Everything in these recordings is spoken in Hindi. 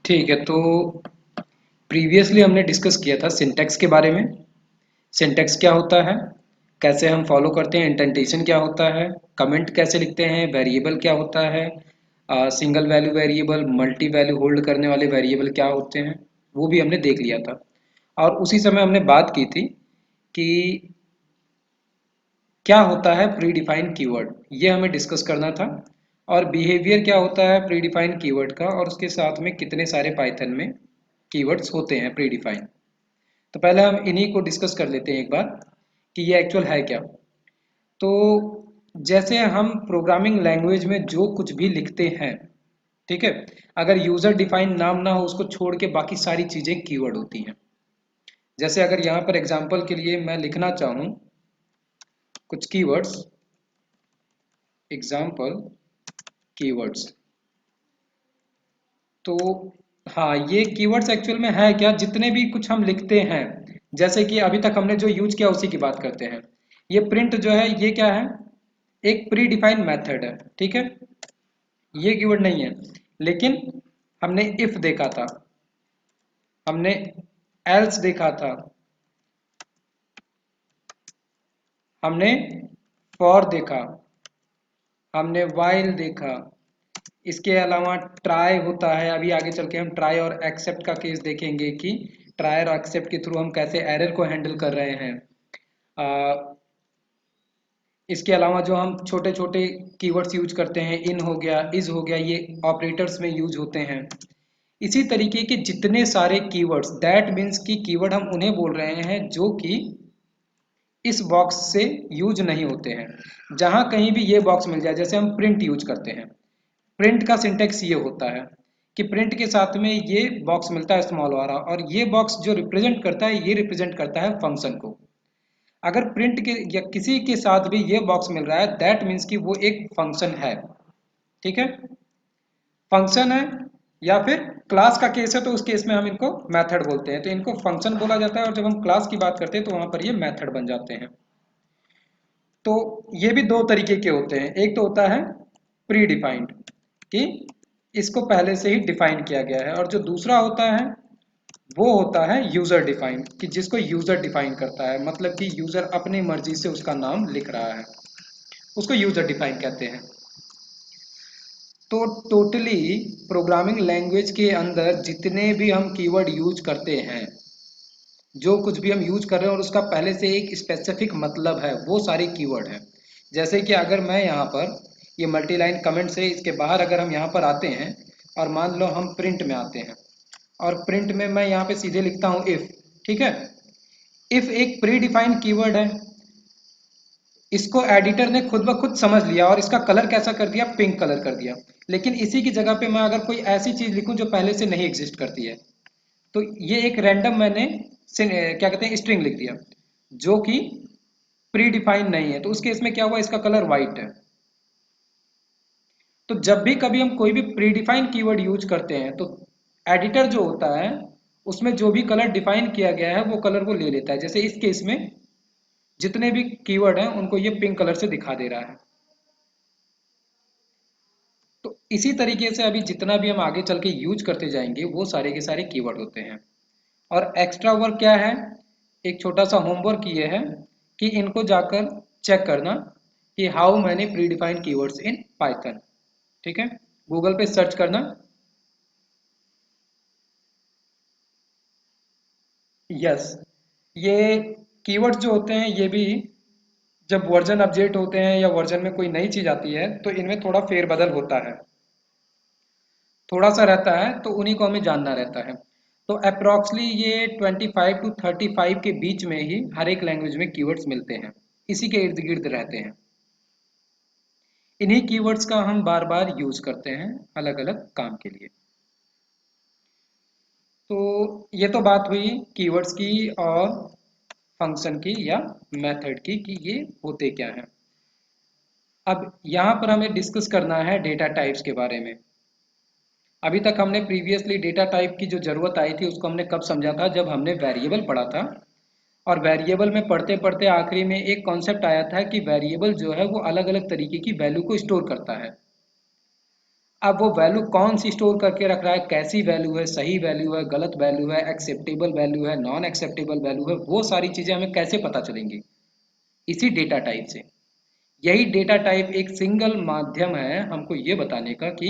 ठीक है। तो प्रीवियसली हमने डिस्कस किया था सिंटैक्स के बारे में। सिंटैक्स क्या होता है, कैसे हम फॉलो करते हैं, इंडेंटेशन क्या होता है, कमेंट कैसे लिखते हैं, वेरिएबल क्या होता है, single value variable, multi value hold करने वाले वेरिएबल क्या होते हैं, वो भी हमने देख लिया था। और उसी समय हमने बात की थी कि क्या होता है प्री डिफाइंड कीवर्ड, ये हमें डिस्कस करना था। और बिहेवियर क्या होता है प्री डिफाइंड कीवर्ड का, और उसके साथ में कितने सारे पाइथन में कीवर्ड्स होते हैं प्री डिफाइंड। तो पहले हम इन्हीं को डिस्कस कर लेते हैं एक बार कि ये एक्चुअल है क्या। तो जैसे हम प्रोग्रामिंग लैंग्वेज में जो कुछ भी लिखते हैं, ठीक है, अगर यूजर डिफाइंड नाम ना हो उसको छोड़ के बाकी सारी चीजें कीवर्ड होती हैं। जैसे अगर यहाँ पर एग्जांपल के लिए मैं लिखना चाहूँ कुछ कीवर्ड्स, एग्जांपल कीवर्ड्स, तो हाँ, ये कीवर्ड्स एक्चुअल में है क्या, जितने भी कुछ हम लिखते हैं, जैसे कि अभी तक हमने जो यूज किया उसी की बात करते हैं। ये प्रिंट जो है ये क्या है, एक प्री डिफाइंड मेथड है, ठीक है, ये कीवर्ड नहीं है। लेकिन हमने इफ देखा था, हमने एल्स देखा था, हमने फॉर देखा, हमने वाइल देखा, इसके अलावा ट्राई होता है। अभी आगे चल के हम ट्राई और एक्सेप्ट का केस देखेंगे कि ट्राई और एक्सेप्ट के थ्रू हम कैसे एरर को हैंडल कर रहे हैं। इसके अलावा जो हम छोटे छोटे कीवर्ड्स यूज करते हैं, इन हो गया, इज हो गया, ये ऑपरेटर्स में यूज होते हैं। इसी तरीके के जितने सारे कीवर्ड्स, दैट मीन्स कि कीवर्ड हम उन्हें बोल रहे हैं जो कि इस बॉक्स से यूज नहीं होते हैं। जहां कहीं भी ये बॉक्स मिल जाए, जैसे हम प्रिंट यूज करते हैं, प्रिंट का सिंटेक्स ये होता है कि प्रिंट के साथ में ये बॉक्स मिलता है स्मॉल वाला, और ये बॉक्स जो रिप्रेजेंट करता है, ये रिप्रेजेंट करता है फंक्शन को। अगर प्रिंट के या किसी के साथ भी ये बॉक्स मिल रहा है, दैट मीन्स कि वो एक फंक्शन है, ठीक है, फंक्शन है। या फिर क्लास का केस है तो उस केस में हम इनको मेथड बोलते हैं, तो इनको फंक्शन बोला जाता है, और जब हम क्लास की बात करते हैं तो वहां पर ये मेथड बन जाते हैं। तो ये भी दो तरीके के होते हैं, एक तो होता है प्री डिफाइंड कि इसको पहले से ही डिफाइन किया गया है, और जो दूसरा होता है वो होता है यूजर डिफाइंड, कि जिसको यूजर डिफाइन करता है, मतलब कि यूजर अपनी मर्जी से उसका नाम लिख रहा है, उसको यूजर डिफाइन कहते हैं। तो टोटली प्रोग्रामिंग लैंग्वेज के अंदर जितने भी हम कीवर्ड यूज करते हैं, जो कुछ भी हम यूज कर रहे हैं और उसका पहले से एक स्पेसिफिक मतलब है, वो सारे कीवर्ड हैं। जैसे कि अगर मैं यहाँ पर ये मल्टी लाइन कमेंट से इसके बाहर अगर हम यहाँ पर आते हैं, और मान लो हम प्रिंट में आते हैं, और प्रिंट में मैं यहाँ पे सीधे लिखता हूँ इफ, ठीक है, इफ एक प्री डिफाइंड कीवर्ड है, इसको एडिटर ने खुद ब खुद समझ लिया और इसका कलर कैसा कर दिया, पिंक कलर कर दिया। लेकिन इसी की जगह पे मैं अगर कोई ऐसी चीज लिखूं जो पहले से नहीं एग्जिस्ट करती है, तो ये एक रैंडम मैंने क्या कहते हैं स्ट्रिंग लिख दिया जो कि प्री डिफाइंड नहीं है, तो उस केस में क्या हुआ, इसका कलर वाइट है। तो जब भी कभी हम कोई भी प्री डिफाइंड कीवर्ड यूज करते हैं, तो एडिटर जो होता है उसमें जो भी कलर डिफाइन किया गया है वो कलर वो ले लेता है। जैसे इस केस में जितने भी कीवर्ड हैं उनको ये पिंक कलर से दिखा दे रहा है। तो इसी तरीके से अभी जितना भी हम आगे चल के यूज करते जाएंगे वो सारे के सारे कीवर्ड होते हैं। और एक्स्ट्रा वर्क क्या है, एक छोटा सा होमवर्क ये है कि इनको जाकर चेक करना कि how many pre defined keywords in Python, ठीक है, गूगल पे सर्च करना। यस, ये कीवर्ड्स जो होते हैं ये भी जब वर्जन अपडेट होते हैं या वर्जन में कोई नई चीज आती है तो इनमें थोड़ा फेरबदल होता है, थोड़ा सा रहता है, तो उन्हीं को हमें जानना रहता है। तो अप्रॉक्सली ये 25 टू 35 के बीच में ही हर एक लैंग्वेज में कीवर्ड्स मिलते हैं, इसी के इर्द गिर्द रहते हैं। इन्हीं कीवर्ड्स का हम बार बार यूज करते हैं अलग अलग काम के लिए। तो ये तो बात हुई कीवर्ड्स की और फंक्शन की या मेथड की कि ये होते क्या हैं। अब यहाँ पर हमें डिस्कस करना है डेटा टाइप्स के बारे में। अभी तक हमने प्रीवियसली डेटा टाइप की जो जरूरत आई थी उसको हमने कब समझा था, जब हमने वेरिएबल पढ़ा था। और वेरिएबल में पढ़ते पढ़ते आखिरी में एक कॉन्सेप्ट आया था कि वेरिएबल जो है वो अलग अलग तरीके की वैल्यू को स्टोर करता है। अब वो वैल्यू कौन सी स्टोर करके रख रहा है, कैसी वैल्यू है, सही वैल्यू है, गलत वैल्यू है, एक्सेप्टेबल वैल्यू है, नॉन एक्सेप्टेबल वैल्यू है, वो सारी चीजें हमें कैसे पता चलेंगी? इसी डेटा टाइप से। यही डेटा टाइप एक सिंगल माध्यम है हमको ये बताने का कि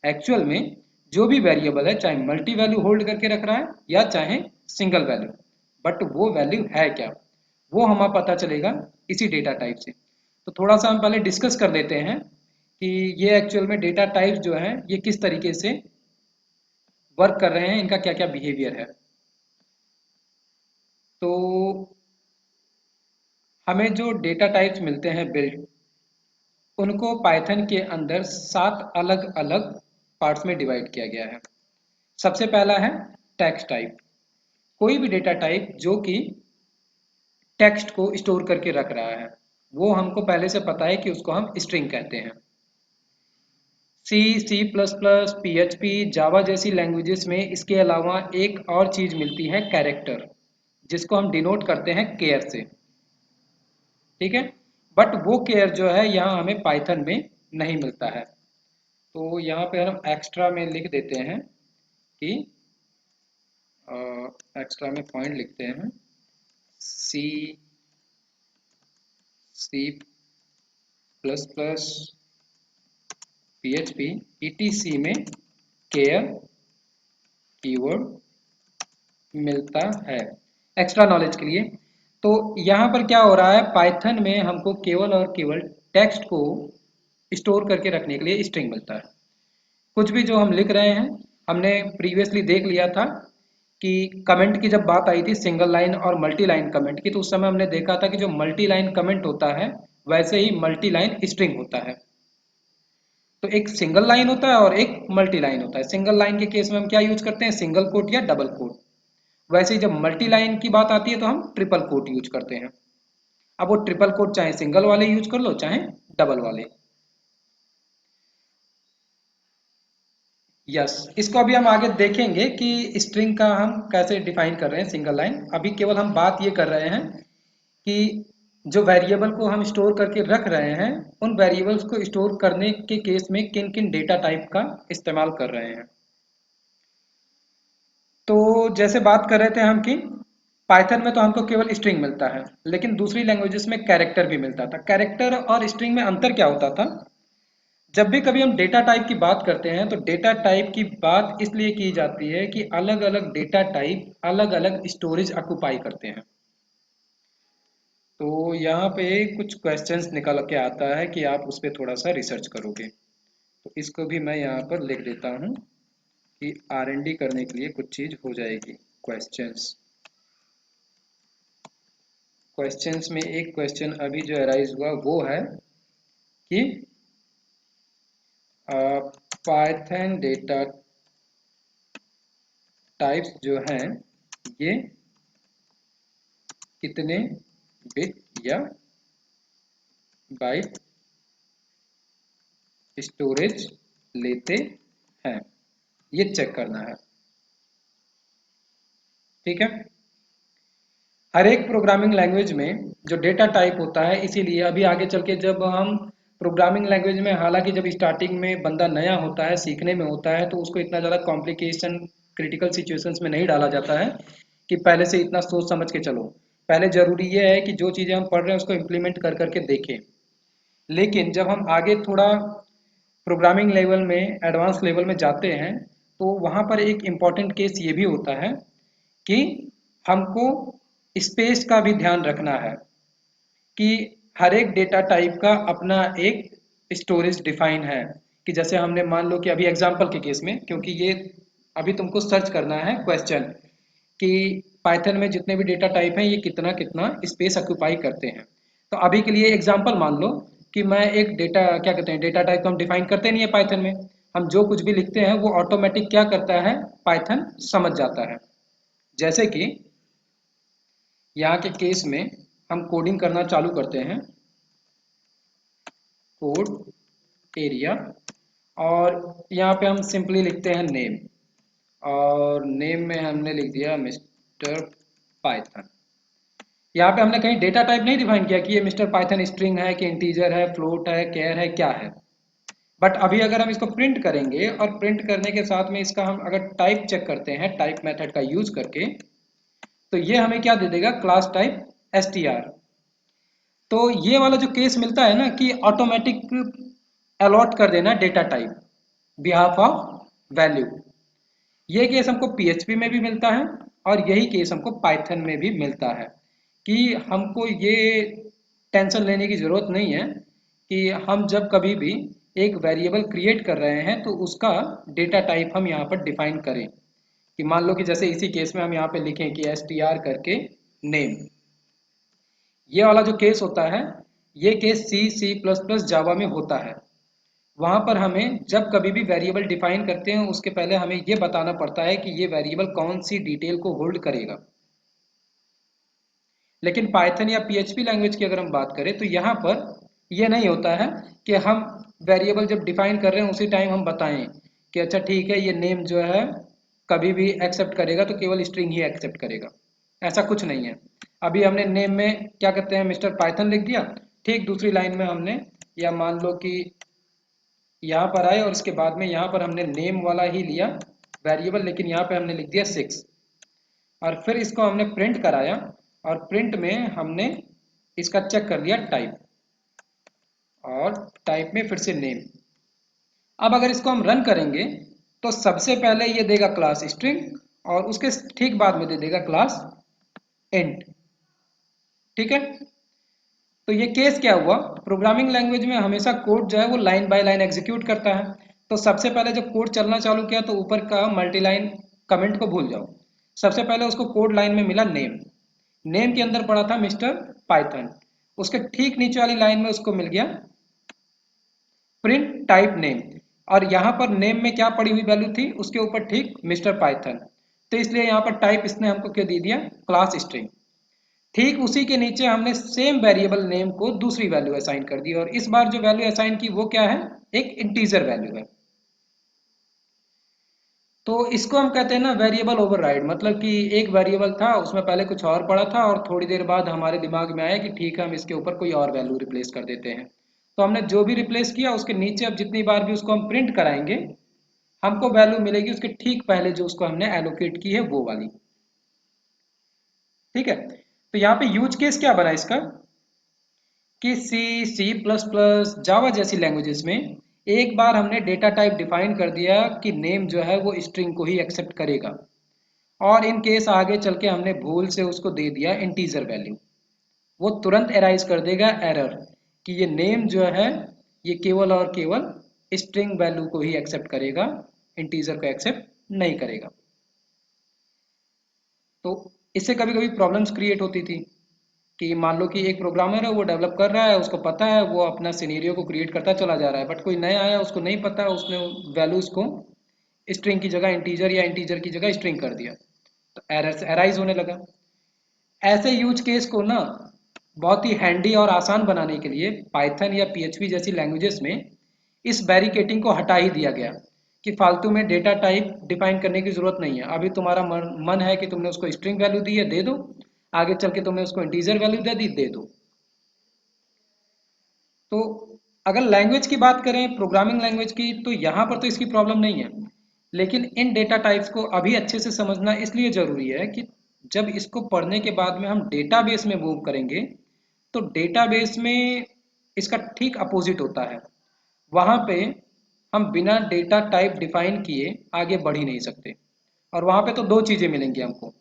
एक्चुअल में जो भी वेरिएबल है, चाहे मल्टी वैल्यू होल्ड करके रख रहा है या चाहे सिंगल वैल्यू, बट वो वैल्यू है क्या, वो हमें पता चलेगा इसी डेटा टाइप से। तो थोड़ा सा हम पहले डिस्कस कर लेते हैं कि ये एक्चुअल में डेटा टाइप जो है ये किस तरीके से वर्क कर रहे हैं, इनका क्या क्या बिहेवियर है। तो हमें जो डेटा टाइप्स मिलते हैं बिल्ट, उनको पाइथन के अंदर 7 अलग अलग पार्ट्स में डिवाइड किया गया है। सबसे पहला है टेक्स्ट टाइप। कोई भी डेटा टाइप जो कि टेक्स्ट को स्टोर करके रख रहा है, वो हमको पहले से पता है कि उसको हम स्ट्रिंग कहते हैं। C, C plus plus, PHP, जावा जैसी लैंग्वेजेस में इसके अलावा एक और चीज मिलती है कैरेक्टर, जिसको हम डिनोट करते हैं केयर से। ठीक है, बट वो केयर जो है यहाँ हमें पाइथन में नहीं मिलता है। तो यहाँ पे हम एक्स्ट्रा में लिख देते हैं कि एक्स्ट्रा में पॉइंट लिखते हैं C, C plus plus, PHP, ETC में केयर कीवर्ड मिलता है एक्स्ट्रा नॉलेज के लिए। तो यहाँ पर क्या हो रहा है, पाइथन में हमको केवल और केवल टेक्स्ट को स्टोर करके रखने के लिए स्ट्रिंग मिलता है। कुछ भी जो हम लिख रहे हैं, हमने प्रीवियसली देख लिया था कि कमेंट की जब बात आई थी सिंगल लाइन और मल्टी लाइन कमेंट की, तो उस समय हमने देखा था कि जो मल्टी लाइन कमेंट होता है वैसे ही मल्टी लाइन स्ट्रिंग होता है। तो एक सिंगल लाइन होता है और एक मल्टी लाइन होता है। सिंगल लाइन के केस में हम क्या यूज करते हैं, सिंगल कोट या डबल कोट। वैसे ही जब मल्टी लाइन की बात आती है तो हम ट्रिपल कोट यूज करते हैं। अब वो ट्रिपल कोट चाहे सिंगल वाले यूज कर लो चाहे डबल वाले। यस, इसको अभी हम आगे देखेंगे कि स्ट्रिंग का हम कैसे डिफाइन कर रहे हैं सिंगल लाइन। अभी केवल हम बात ये कर रहे हैं कि जो वेरिएबल को हम स्टोर करके रख रहे हैं, उन वेरिएबल्स को स्टोर करने के केस में किन किन डेटा टाइप का इस्तेमाल कर रहे हैं। तो जैसे बात कर रहे थे हम कि पाइथन में तो हमको केवल स्ट्रिंग मिलता है, लेकिन दूसरी लैंग्वेजेस में कैरेक्टर भी मिलता था। कैरेक्टर और स्ट्रिंग में अंतर क्या होता था, जब भी कभी हम डेटा टाइप की बात करते हैं तो डेटा टाइप की बात इसलिए की जाती है कि अलग अलग डेटा टाइप अलग अलग स्टोरेज ऑक्युपाई करते हैं। तो यहाँ पे कुछ क्वेश्चंस निकल के आता है कि आप उस पर थोड़ा सा रिसर्च करोगे, तो इसको भी मैं यहाँ पर लिख देता हूँ कि R&D करने के लिए कुछ चीज़ हो जाएगी। क्वेश्चंस, क्वेश्चंस में एक क्वेश्चन अभी जो अराइज हुआ वो है कि पाइथन डेटा टाइप्स जो हैं ये कितने बिट या बाइट स्टोरेज लेते हैं, ये चेक करना है। ठीक है, हर एक प्रोग्रामिंग लैंग्वेज में जो डेटा टाइप होता है, इसीलिए अभी आगे चल के जब हम प्रोग्रामिंग लैंग्वेज में, हालांकि जब स्टार्टिंग में बंदा नया होता है, सीखने में होता है, तो उसको इतना ज़्यादा कॉम्प्लिकेशन क्रिटिकल सिचुएशंस में नहीं डाला जाता है कि पहले से इतना सोच समझ के चलो। पहले ज़रूरी ये है कि जो चीज़ें हम पढ़ रहे हैं उसको इम्प्लीमेंट कर करके देखें। लेकिन जब हम आगे थोड़ा प्रोग्रामिंग लेवल में, एडवांस लेवल में जाते हैं, तो वहाँ पर एक इम्पॉर्टेंट केस ये भी होता है कि हमको स्पेस का भी ध्यान रखना है कि हर एक डेटा टाइप का अपना एक स्टोरेज डिफाइन है। कि जैसे हमने मान लो कि अभी एग्जांपल के केस में, क्योंकि ये अभी तुमको सर्च करना है क्वेश्चन कि पाइथन में जितने भी डेटा टाइप हैं ये कितना कितना स्पेस ऑक्यूपाई करते हैं। तो अभी के लिए एग्जांपल मान लो कि मैं एक डेटा, क्या कहते हैं, डेटा टाइप को हम डिफाइन करते नहीं है पाइथन में। हम जो कुछ भी लिखते हैं वो ऑटोमेटिक क्या करता है, पाइथन समझ जाता है। जैसे कि यहाँ के केस में हम कोडिंग करना चालू करते हैं, कोड एरिया, और यहाँ पे हम सिंपली लिखते हैं नेम, और नेम में हमने लिख दिया मिस्टर पाइथन। यहाँ पे हमने कहीं डेटा टाइप नहीं डिफाइन किया कि ये मिस्टर पाइथन स्ट्रिंग है कि इंटीजर है, फ्लोट है, कैर है, क्या है। बट अभी अगर हम इसको प्रिंट करेंगे और प्रिंट करने के साथ में इसका हम अगर टाइप चेक करते हैं टाइप मेथड का यूज करके, तो ये हमें क्या दे देगा, क्लास टाइप str। तो ये वाला जो केस मिलता है ना कि ऑटोमेटिक अलॉट कर देना data type behalf of value, ये केस हमको PHP में भी मिलता है और यही केस हमको पाइथन में भी मिलता है कि हमको ये टेंशन लेने की ज़रूरत नहीं है कि हम जब कभी भी एक वेरिएबल क्रिएट कर रहे हैं तो उसका डेटा टाइप हम यहाँ पर डिफाइन करें, कि मान लो कि जैसे इसी केस में हम यहाँ पे लिखें कि str करके नेम, ये वाला जो केस होता है ये केस C++ जावा में होता है। वहां पर हमें जब कभी भी वेरिएबल डिफाइन करते हैं उसके पहले हमें ये बताना पड़ता है कि ये वेरिएबल कौन सी डिटेल को होल्ड करेगा। लेकिन पाइथन या PHP लैंग्वेज की अगर हम बात करें तो यहाँ पर यह नहीं होता है कि हम वेरिएबल जब डिफाइन कर रहे हैं उसी टाइम हम बताएं कि अच्छा ठीक है ये नेम जो है कभी भी एक्सेप्ट करेगा तो केवल स्ट्रिंग ही एक्सेप्ट करेगा, ऐसा कुछ नहीं है। अभी हमने नेम में क्या कहते हैं मिस्टर पाइथन लिख दिया, ठीक दूसरी लाइन में हमने, या मान लो कि यहाँ पर आए और इसके बाद में यहाँ पर हमने नेम वाला ही लिया वेरिएबल, लेकिन यहाँ पे हमने लिख दिया 6 और फिर इसको हमने प्रिंट कराया और प्रिंट में हमने इसका चेक कर दिया टाइप और टाइप में फिर से नेम। अब अगर इसको हम रन करेंगे तो सबसे पहले ये देगा क्लास स्ट्रिंग और उसके ठीक बाद में दे देगा क्लास इंट। ठीक है, तो ये केस क्या हुआ, प्रोग्रामिंग लैंग्वेज में हमेशा कोड जो है वो लाइन बाय लाइन एग्जीक्यूट करता है। तो सबसे पहले जब कोड चलना चालू किया तो ऊपर का मल्टीलाइन कमेंट को भूल जाओ, सबसे पहले उसको कोड लाइन में मिला नेम, नेम के अंदर पड़ा था मिस्टर पाइथन, उसके ठीक नीचे वाली लाइन में उसको मिल गया प्रिंट टाइप नेम, और यहाँ पर नेम में क्या पड़ी हुई वैल्यू थी उसके ऊपर ठीक मिस्टर पाइथन, तो इसलिए यहाँ पर टाइप इसने हमको क्या दे दिया, क्लास स्ट्रिंग। ठीक उसी के नीचे हमने सेम वेरिएबल नेम को दूसरी वैल्यू असाइन कर दी और इस बार जो वैल्यू असाइन की वो क्या है, एक इंटीजर वैल्यू है। तो इसको हम कहते हैं ना वेरिएबल ओवरराइड, मतलब कि एक वेरिएबल था उसमें पहले कुछ और पड़ा था और थोड़ी देर बाद हमारे दिमाग में आया कि ठीक है हम इसके ऊपर कोई और वैल्यू रिप्लेस कर देते हैं, तो हमने जो भी रिप्लेस किया उसके नीचे अब जितनी बार भी उसको हम प्रिंट कराएंगे हमको वैल्यू मिलेगी उसके ठीक पहले जो उसको हमने एलोकेट की है वो वाली। ठीक है, तो यहाँ पे यूज केस क्या बना इसका कि C++, जावा जैसी लैंग्वेजेस में एक बार हमने डेटा टाइप डिफाइन कर दिया कि नेम जो है वो स्ट्रिंग को ही एक्सेप्ट करेगा, और इन केस आगे चल के हमने भूल से उसको दे दिया इंटीजर वैल्यू, वो तुरंत एराइज कर देगा एरर कि ये नेम जो है ये केवल और केवल स्ट्रिंग वैल्यू को ही एक्सेप्ट करेगा, इंटीजर को एक्सेप्ट नहीं करेगा। तो इससे कभी कभी प्रॉब्लम्स क्रिएट होती थी कि मान लो कि एक प्रोग्रामर है वो डेवलप कर रहा है, उसको पता है वो अपना सिनेरियो को क्रिएट करता चला जा रहा है, बट कोई नया आया उसको नहीं पता, उसने वैल्यूज को स्ट्रिंग की जगह इंटीजर या इंटीजर की जगह स्ट्रिंग कर दिया, तो एरर एराइज होने लगा। ऐसे यूज केस को ना बहुत ही हैंडी और आसान बनाने के लिए पाइथन या PHP जैसी लैंग्वेजेस में इस बैरिकेटिंग को हटा ही दिया गया कि फालतू में डेटा टाइप डिफाइन करने की जरूरत नहीं है। अभी तुम्हारा मन है कि तुमने उसको स्ट्रिंग वैल्यू दी है, दे दो, आगे चल के तुमने उसको इंटीजर वैल्यू दे दी, दे दो। तो अगर लैंग्वेज की बात करें प्रोग्रामिंग लैंग्वेज की तो यहाँ पर तो इसकी प्रॉब्लम नहीं है, लेकिन इन डेटा टाइप्स को अभी अच्छे से समझना इसलिए ज़रूरी है कि जब इसको पढ़ने के बाद में हम डेटाबेस में मूव करेंगे तो डेटाबेस में इसका ठीक अपोजिट होता है। वहाँ पे हम बिना डेटा टाइप डिफाइन किए आगे बढ़ ही नहीं सकते, और वहाँ पे तो दो चीज़ें मिलेंगी हमको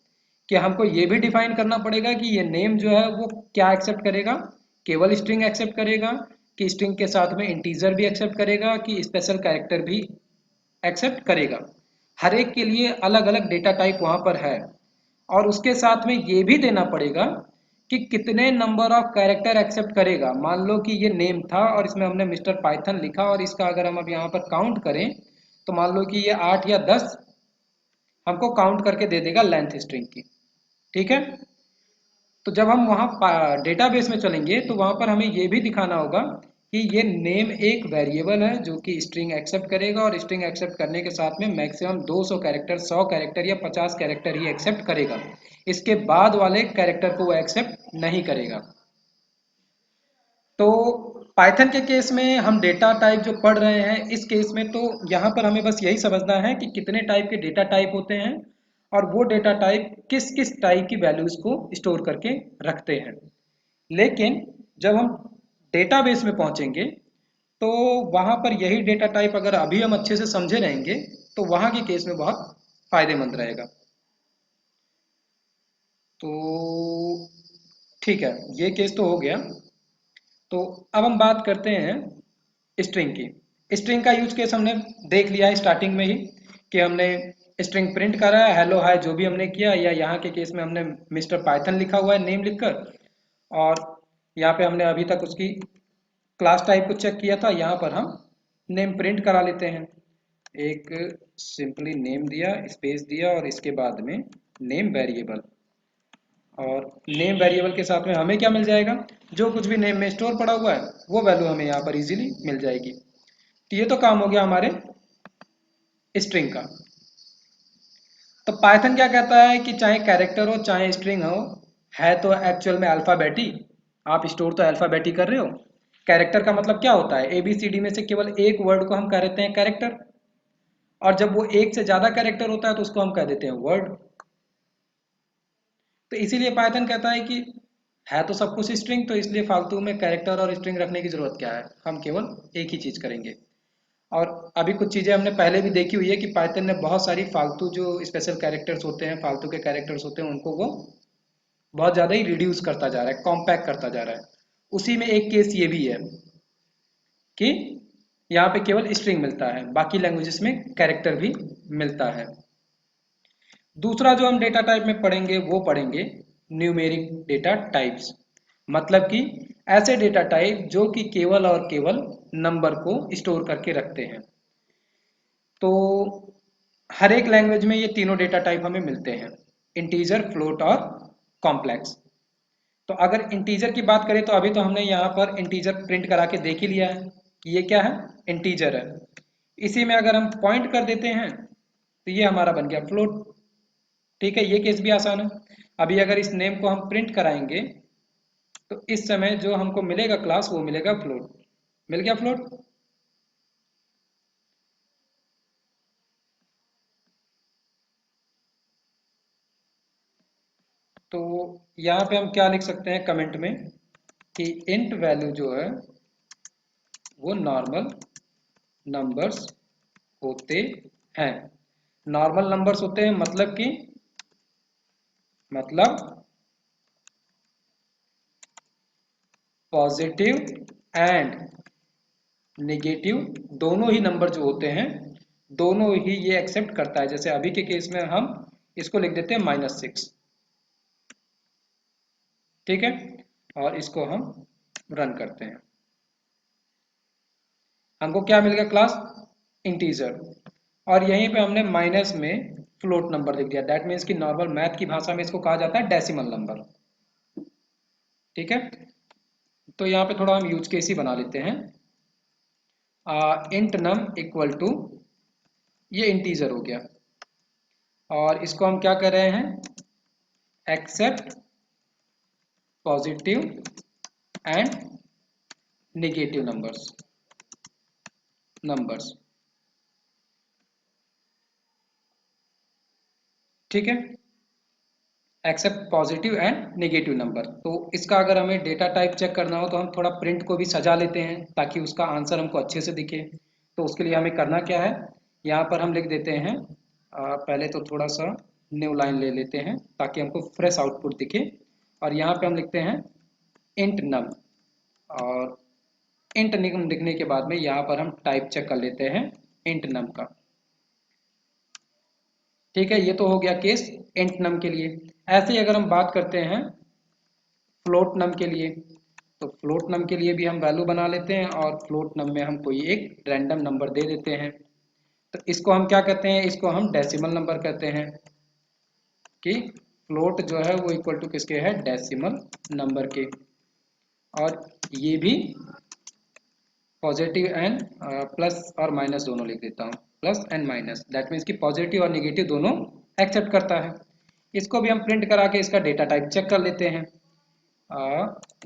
कि हमको ये भी डिफाइन करना पड़ेगा कि ये नेम जो है वो क्या एक्सेप्ट करेगा, केवल स्ट्रिंग एक्सेप्ट करेगा कि स्ट्रिंग के साथ में इंटीजर भी एक्सेप्ट करेगा कि स्पेशल कैरेक्टर भी एक्सेप्ट करेगा। हर एक के लिए अलग अलग डेटा टाइप वहाँ पर है, और उसके साथ में ये भी देना पड़ेगा कि कितने नंबर ऑफ कैरेक्टर एक्सेप्ट करेगा। मान लो कि ये नेम था और इसमें हमने मिस्टर पाइथन लिखा और इसका अगर हम अब यहाँ पर काउंट करें तो मान लो कि ये 8 या 10 हमको काउंट करके दे देगा लेंथ स्ट्रिंग की। ठीक है, तो जब हम वहाँ डेटाबेस में चलेंगे तो वहाँ पर हमें ये भी दिखाना होगा कि ये नेम एक वेरिएबल है जो कि स्ट्रिंग एक्सेप्ट करेगा, और स्ट्रिंग एक्सेप्ट करने के साथ में मैक्सिमम 200 कैरेक्टर, 100 कैरेक्टर या 50 कैरेक्टर ही एक्सेप्ट करेगा, इसके बाद वाले कैरेक्टर को वो एक्सेप्ट नहीं करेगा। तो पाइथन के केस में हम डेटा टाइप जो पढ़ रहे हैं, इस केस में तो यहाँ पर हमें बस यही समझना है कि कितने टाइप के डेटा टाइप होते हैं और वो डेटा टाइप किस किस टाइप की वैल्यूज को स्टोर करके रखते हैं। लेकिन जब हम डेटाबेस में पहुंचेंगे तो वहां पर यही डेटा टाइप अगर अभी हम अच्छे से समझे रहेंगे तो वहां के केस में बहुत फायदेमंद रहेगा। तो ठीक है, ये केस तो हो गया। तो अब हम बात करते हैं स्ट्रिंग की। स्ट्रिंग का यूज केस हमने देख लिया है स्टार्टिंग में ही कि हमने स्ट्रिंग प्रिंट करा है, हेलो हाय जो भी हमने किया, या यहाँ के केस में हमने मिस्टर पाइथन लिखा हुआ है नेम लिखकर, और यहाँ पे हमने अभी तक उसकी क्लास टाइप को चेक किया था। यहाँ पर हम नेम प्रिंट करा लेते हैं। एक सिंपली नेम दिया, स्पेस दिया और इसके बाद में नेम वेरिएबल, और नेम वेरिएबल के साथ में हमें क्या मिल जाएगा, जो कुछ भी नेम में स्टोर पड़ा हुआ है वो वैल्यू हमें यहाँ पर इजीली मिल जाएगी। तो ये तो काम हो गया हमारे स्ट्रिंग का। तो पाइथन क्या कहता है कि चाहे कैरेक्टर हो चाहे स्ट्रिंग हो, है तो एक्चुअल में अल्फाबेट ही, आप स्टोर तो अल्फाबेट ही कर रहे हो। कैरेक्टर का मतलब क्या होता है, ABCD में से केवल एक वर्ड को हम कह देते हैं कैरेक्टर, और जब वो एक से ज्यादा कैरेक्टर होता है तो उसको हम कह देते हैं वर्ड। तो इसीलिए पाइथन कहता है कि है तो सब कुछ स्ट्रिंग, तो इसलिए फालतू में कैरेक्टर और स्ट्रिंग रखने की जरूरत क्या है, हम केवल एक ही चीज करेंगे। और अभी कुछ चीजें हमने पहले भी देखी हुई है कि पाइथन ने बहुत सारी फालतू जो स्पेशल कैरेक्टर्स होते हैं, फालतू के कैरेक्टर्स होते हैं, उनको वो बहुत ज्यादा ही रिड्यूस करता जा रहा है, कॉम्पैक्ट करता जा रहा है। उसी में एक केस ये भी है कि यहाँ पे केवल स्ट्रिंग मिलता है, बाकी लैंग्वेजेस में कैरेक्टर भी मिलता है। दूसरा जो हम डेटा टाइप में पढ़ेंगे वो पढ़ेंगे न्यूमेरिक डेटा टाइप्स, मतलब कि ऐसे डेटा टाइप जो कि केवल और केवल नंबर को स्टोर करके रखते हैं। तो हर एक लैंग्वेज में ये तीनों डेटा टाइप हमें मिलते हैं, इंटीजर, फ्लोट और कॉम्प्लेक्स। तो अगर इंटीजर की बात करें तो अभी तो हमने यहाँ पर इंटीजर प्रिंट करा के देख ही लिया है कि ये क्या है, इंटीजर है। इसी में अगर हम पॉइंट कर देते हैं तो ये हमारा बन गया फ्लोट। ठीक है, ये केस भी आसान है। अभी अगर इस नेम को हम प्रिंट कराएंगे तो इस समय जो हमको मिलेगा क्लास वो मिलेगा फ्लोट। मिल गया फ्लोट। तो यहाँ पे हम क्या लिख सकते हैं कमेंट में कि इंट वैल्यू जो है वो नॉर्मल नंबर्स होते हैं। नॉर्मल नंबर्स होते हैं मतलब कि पॉजिटिव एंड नेगेटिव दोनों ही नंबर जो होते हैं, दोनों ही ये एक्सेप्ट करता है। जैसे अभी के केस में हम इसको लिख देते हैं -6। ठीक है, और इसको हम रन करते हैं, हमको क्या मिल गया क्लास इंटीजर, और यहीं पे हमने माइनस में फ्लोट नंबर लिख दिया। दैट मीन्स कि नॉर्मल मैथ की भाषा में इसको कहा जाता है डेसिमल नंबर। ठीक है, तो यहाँ पे थोड़ा हम यूज केस ही बना लेते हैं। इंट नम इक्वल टू, ये इंटीजर हो गया, और इसको हम क्या कर रहे हैं, accept positive and negative numbers. ठीक है, accept positive and negative number. तो इसका अगर हमें डेटा टाइप चेक करना हो तो हम थोड़ा प्रिंट को भी सजा लेते हैं ताकि उसका आंसर हमको अच्छे से दिखे। तो उसके लिए हमें करना क्या है, यहाँ पर हम लिख देते हैं पहले तो थोड़ा सा न्यू लाइन ले लेते हैं ताकि हमको फ्रेश आउटपुट दिखे, और यहाँ पे हम लिखते हैं इंट नम, और इंट नम लिखने के बाद में यहाँ पर हम टाइप चेक कर लेते हैं इंट नम का। ठीक है, ये तो हो गया केस इंट नम के लिए। ऐसे ही अगर हम बात करते हैं फ्लोट नम के लिए, तो फ्लोट नम के लिए भी हम वैल्यू बना लेते हैं, और फ्लोट नम में हम कोई एक रैंडम नंबर दे देते हैं। तो इसको हम क्या कहते हैं, इसको हम डेसिमल नंबर कहते हैं कि फ्लोट जो है वो इक्वल टू किसके है, डेसिमल नंबर के। और ये भी पॉजिटिव एंड प्लस और माइनस दोनों लिख देता हूँ, plus and minus. That means कि पॉजिटिव और नेगेटिव दोनों एक्सेप्ट करता है। इसको भी हम प्रिंट करा के इसका डेटा टाइप चेक कर लेते हैं।